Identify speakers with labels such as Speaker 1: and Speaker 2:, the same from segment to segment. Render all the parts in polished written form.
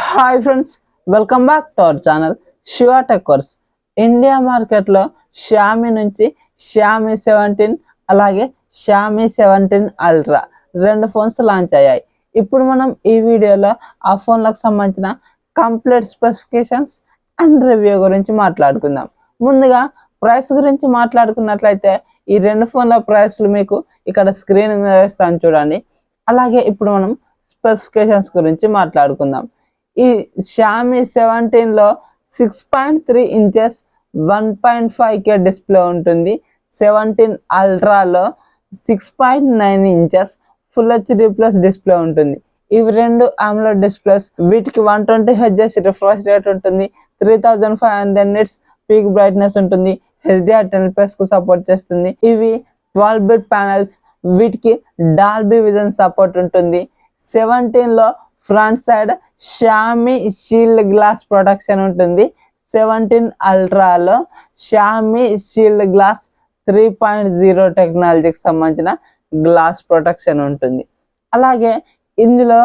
Speaker 1: Hi friends, welcome back to our channel Shiva Techkers. India మార్కెట్లో Xiaomi నుంచి Xiaomi 17 అలాగే Xiaomi 17 Ultra రెండు phones launch అయ్యాయి. ఇప్పుడు మనం ఈ వీడియోలో ఆ ఫోన్లకు సంబంధించిన కంప్లీట్ స్పెసిఫికేషన్స్ అండ్ రివ్యూ గురించి మాట్లాడుకుందాం. ముందుగా ప్రైస్ గురించి మాట్లాడుకున్నట్లయితే ఈ రెండు ఫోన్ల ప్రైస్లు మీకు ఇక్కడ స్క్రీన్ మీద వేస్తాను చూడండి. అలాగే ఇప్పుడు మనం స్పెసిఫికేషన్స్ గురించి మాట్లాడుకుందాం. ఈ షామీ 17లో 6.3 ఇంచెస్ 1.5K డిస్ప్లే ఉంటుంది. 17 అల్ట్రాలో 6.9 inches full HD plus display ఉంటుంది. ఇవి రెండు AMOLED డిస్ప్లేస్. వీటికి 120 Hz రిఫ్రెష్ రేట్ ఉంటుంది. 3500 nits పీక్ బ్రైట్నెస్ ఉంటుంది. HDR10+ కు సపోర్ట్ చేస్తుంది. ఇవి 12-bit ప్యానల్స్. వీటికి డాల్బీ విజన్ సపోర్ట్ ఉంటుంది. 17లో front side Xiaomi Shield glass protection ఉంటుంది. 17 అల్ట్రాలో షామీ షీల్డ్ గ్లాస్ 3.0 టెక్నాలజీకి సంబంధించిన గ్లాస్ ప్రొటెక్షన్ ఉంటుంది. అలాగే ఇందులో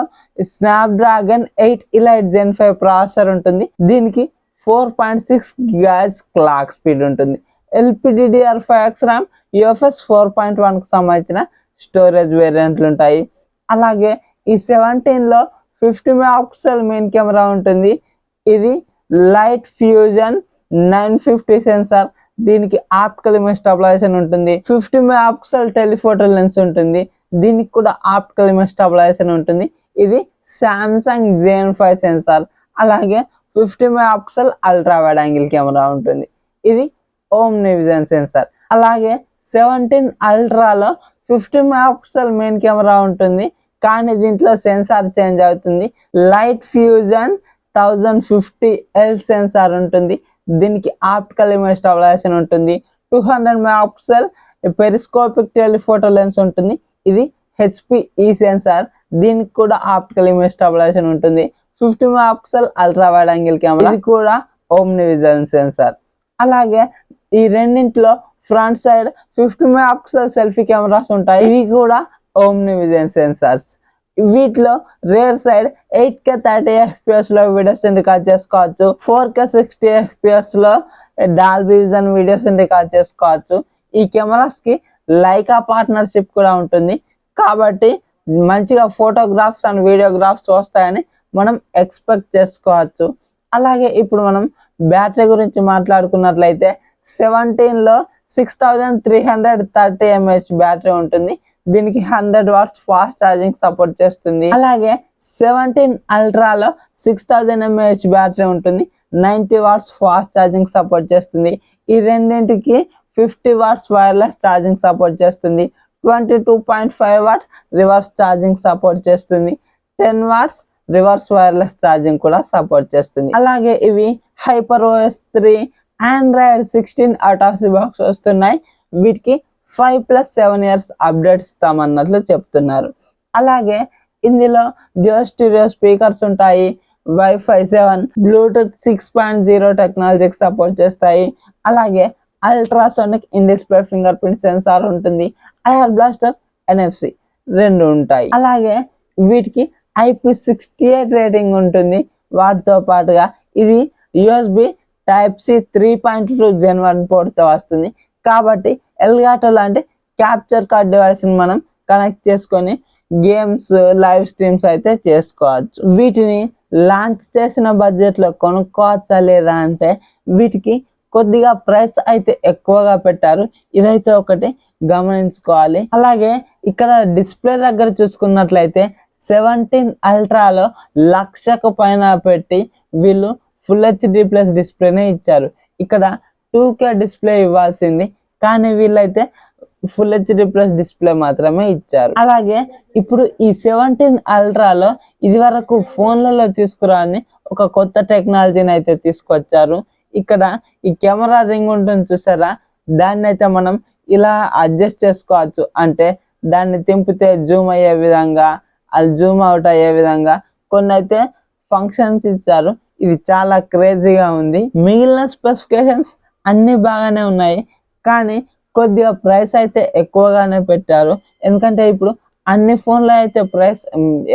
Speaker 1: స్నాప్డ్రాగన్ 8 ఎలైట్ Gen 5 ప్రాసెసర్ ఉంటుంది. దీనికి 4.6 GHz క్లాక్ స్పీడ్ ఉంటుంది. LPDDR5X RAM, UFS 4.1కు సంబంధించిన స్టోరేజ్ వేరియంట్లు ఉంటాయి. అలాగే ఈ 17లో 50 మెగాపిక్సెల్ మెయిన్ కెమెరా ఉంటుంది. ఇది లైట్ ఫ్యూజన్ 950 సెన్సార్. దీనికి ఆప్టికల్ ఇమేజ్ స్టెబిలైజేషన్ ఉంటుంది. 50 మెగాపిక్సెల్ టెలిఫోటో లెన్స్ ఉంటుంది. దీనికి కూడా ఆప్టికల్ ఇమేజ్ స్టెబిలైజేషన్ ఉంటుంది. ఇది సామ్సంగ్ Gen 5 సెన్సార్. అలాగే 50 megapixel ultra wide angle camera ఉంటుంది. ఇది ఓమ్ని విజన్ సెన్సార్. అలాగే 17 అల్ట్రాలో 50 మెగాపిక్సెల్ మెయిన్ కెమెరా ఉంటుంది. కానీ దీంట్లో సెన్సార్ చేంజ్ అవుతుంది. లైట్ ఫ్యూజన్ 1050L సెన్సార్ ఉంటుంది. దీనికి ఆప్టికల్ ఇమేజ్ స్టెబిలైజేషన్ ఉంటుంది. 200 మెగాపిక్సెల్ పెరిస్కోపిక్ టెలిఫోటో లెన్స్ ఉంటుంది. ఇది HPE సెన్సార్. దీనికి కూడా ఆప్టికల్ ఇమేజ్ స్టెబిలైజేషన్ ఉంటుంది. 50 megapixel ultra wide angle camera. ఇది కూడా ఓమ్ని విజన్ సెన్సార్. అలాగే ఈ రెండింటిలో front side 50 megapixel selfie cameras ఉంటాయి. ఇవి కూడా ఓమ్ని విజన్ సెన్సార్స్. వీటిలో రేర్ సైడ్ 8K 30 FPS లో వీడియోస్ రికార్డ్ చేసుకోవచ్చు. 4K 60 FPS లో డాల్బీ విజన్ వీడియోస్ రికార్డ్ చేసుకోవచ్చు. ఈ కెమెరాస్ కి లైకా పార్ట్నర్షిప్ కూడా ఉంటుంది. కాబట్టి మంచిగా ఫోటోగ్రాఫ్స్ అండ్ వీడియోగ్రాఫ్స్ వస్తాయని మనం ఎక్స్పెక్ట్ చేసుకోవచ్చు. అలాగే ఇప్పుడు మనం బ్యాటరీ గురించి మాట్లాడుకున్నట్లయితే 17లో 6330 mAh బ్యాటరీ ఉంటుంది. దీనికి 100 watts ఫాస్ట్ ఛార్జింగ్ సపోర్ట్ చేస్తుంది. అలాగే 17 అల్ట్రాలో 6000 mAh బ్యాటరీ ఉంటుంది. 90 watts ఫాస్ట్ ఛార్జింగ్ సపోర్ట్ చేస్తుంది. ఈ రెండింటికి 50 watts వైర్లెస్ ఛార్జింగ్ సపోర్ట్ చేస్తుంది. 22.5 watt రివర్స్ ఛార్జింగ్ సపోర్ట్ చేస్తుంది. 10 watts రివర్స్ వైర్లెస్ ఛార్జింగ్ కూడా సపోర్ట్ చేస్తుంది. అలాగే ఇవి HyperOS 3 Android 16 out of the box వస్తున్నాయి. వీటికి 5+7 years అప్డేట్స్ ఇస్తామన్నట్లు చెప్తున్నారు. అలాగే ఇందులో డ్యూయల్ స్టీరియో స్పీకర్స్ ఉంటాయి. Wi-Fi 7, Bluetooth 6.0 టెక్నాలజీకి సపోర్ట్ చేస్తాయి. అలాగే ultrasonic in display finger print censor ఉంటుంది. IR బ్లాస్టర్, NFC రెండు ఉంటాయి. అలాగే వీటికి IP68 రేటింగ్ ఉంటుంది. వాటితో పాటుగా ఇది USB Type-C 3.2 Gen 1 పోర్ట్తో వస్తుంది. కాబట్టి ఎల్గాటో లాంటి క్యాప్చర్ కార్డ్ డివైస్ని మనం కనెక్ట్ చేసుకొని గేమ్స్, లైవ్ స్ట్రీమ్స్ అయితే చేసుకోవచ్చు. వీటిని లాంచ్ చేసిన బడ్జెట్లో కొనుక్కోవచ్చా లేదా అంటే వీటికి కొద్దిగా ప్రైస్ అయితే ఎక్కువగా పెట్టారు. ఇదైతే ఒకటి గమనించుకోవాలి. అలాగే ఇక్కడ డిస్ప్లే దగ్గర చూసుకున్నట్లయితే 17 అల్ట్రాలో 1,00,000 పైన పెట్టి వీళ్ళు ఫుల్ హెచ్డి ప్లస్ డిస్ప్లేనే ఇచ్చారు. ఇక్కడ 2K డిస్ప్లే ఇవ్వాల్సింది, కానీ వీళ్ళైతే ఫుల్ హెచ్డి ప్లస్ డిస్ప్లే మాత్రమే ఇచ్చారు. అలాగే ఇప్పుడు ఈ 17 అల్ట్రాలో ఇది వరకు ఫోన్లలో తీసుకురాని ఒక కొత్త టెక్నాలజీని అయితే తీసుకొచ్చారు. ఇక్కడ ఈ కెమెరా రింగ్ ఉంటుంది చూసారా, దాన్ని అయితే మనం ఇలా అడ్జస్ట్ చేసుకోవచ్చు. అంటే దాన్ని తింపితే జూమ్ అయ్యే విధంగా, అది జూమ్ అవుట్ అయ్యే విధంగా కొన్ని అయితే ఫంక్షన్స్ ఇచ్చారు. ఇది చాలా క్రేజీగా ఉంది. మిగిలిన స్పెసిఫికేషన్స్ అన్ని బాగానే ఉన్నాయి, కానీ కొద్దిగా ప్రైస్ అయితే ఎక్కువగానే పెట్టారు. ఎందుకంటే ఇప్పుడు అన్ని ఫోన్లు అయితే ప్రైస్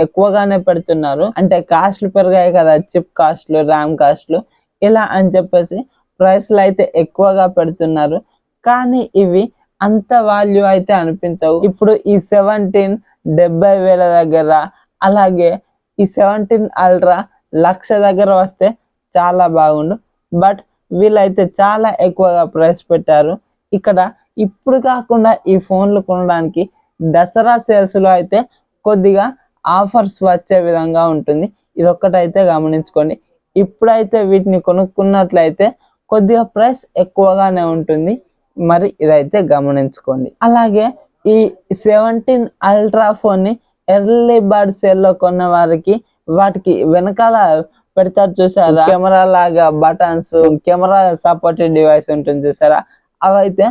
Speaker 1: ఎక్కువగానే పెడుతున్నారు. అంటే కాస్ట్లు పెరిగాయి కదా, చిప్ కాస్ట్లు, ర్యామ్ కాస్ట్లు ఇలా అని చెప్పేసి ప్రైస్లు అయితే ఎక్కువగా పెడుతున్నారు. కానీ ఇవి అంత వాల్యూ అయితే అనిపించవు. ఇప్పుడు ఈ 17 70,000 దగ్గర, అలాగే ఈ 17 అల్ట్రా 1,00,000 దగ్గర వస్తే చాలా బాగుండు. బట్ వీళ్ళైతే చాలా ఎక్కువగా ప్రైస్ పెట్టారు. ఇక్కడ ఇప్పుడు కాకుండా ఈ ఫోన్లు కొనడానికి దసరా సేల్స్లో అయితే కొద్దిగా ఆఫర్స్ వచ్చే విధంగా ఉంటుంది. ఇదొక్కటైతే గమనించుకోండి. ఇప్పుడైతే వీటిని కొనుక్కున్నట్లయితే కొద్దిగా ప్రైస్ ఎక్కువగానే ఉంటుంది. మరి ఇదైతే గమనించుకోండి. అలాగే ఈ 17 అల్ట్రా ఫోన్ని ఎర్లీ బర్డ్ సేల్లో కొన్న వారికి వాటికి వెనకాల పెడతారు చూసారా, కెమెరా లాగా బటన్స్, కెమెరా సపోర్టెడ్ డివైస్ ఉంటుంది చూసారా, అవైతే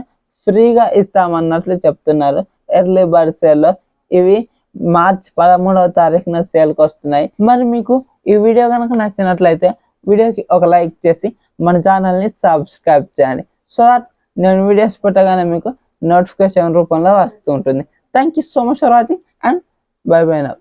Speaker 1: ఫ్రీగా ఇస్తామన్నట్లు చెప్తున్నారు ఎర్లీ బర్డ్ సేల్లో. ఇవి మార్చ్ 13వ తారీఖున సేల్కి వస్తున్నాయి. మరి మీకు ఈ వీడియో కనుక నచ్చినట్లయితే వీడియోకి ఒక లైక్ చేసి మన ఛానల్ని సబ్స్క్రైబ్ చేయండి. సో దట్ నేను వీడియోస్ పెట్టగానే మీకు నోటిఫికేషన్ రూపంలో వస్తూ ఉంటుంది. Thank you so much for watching and by by now.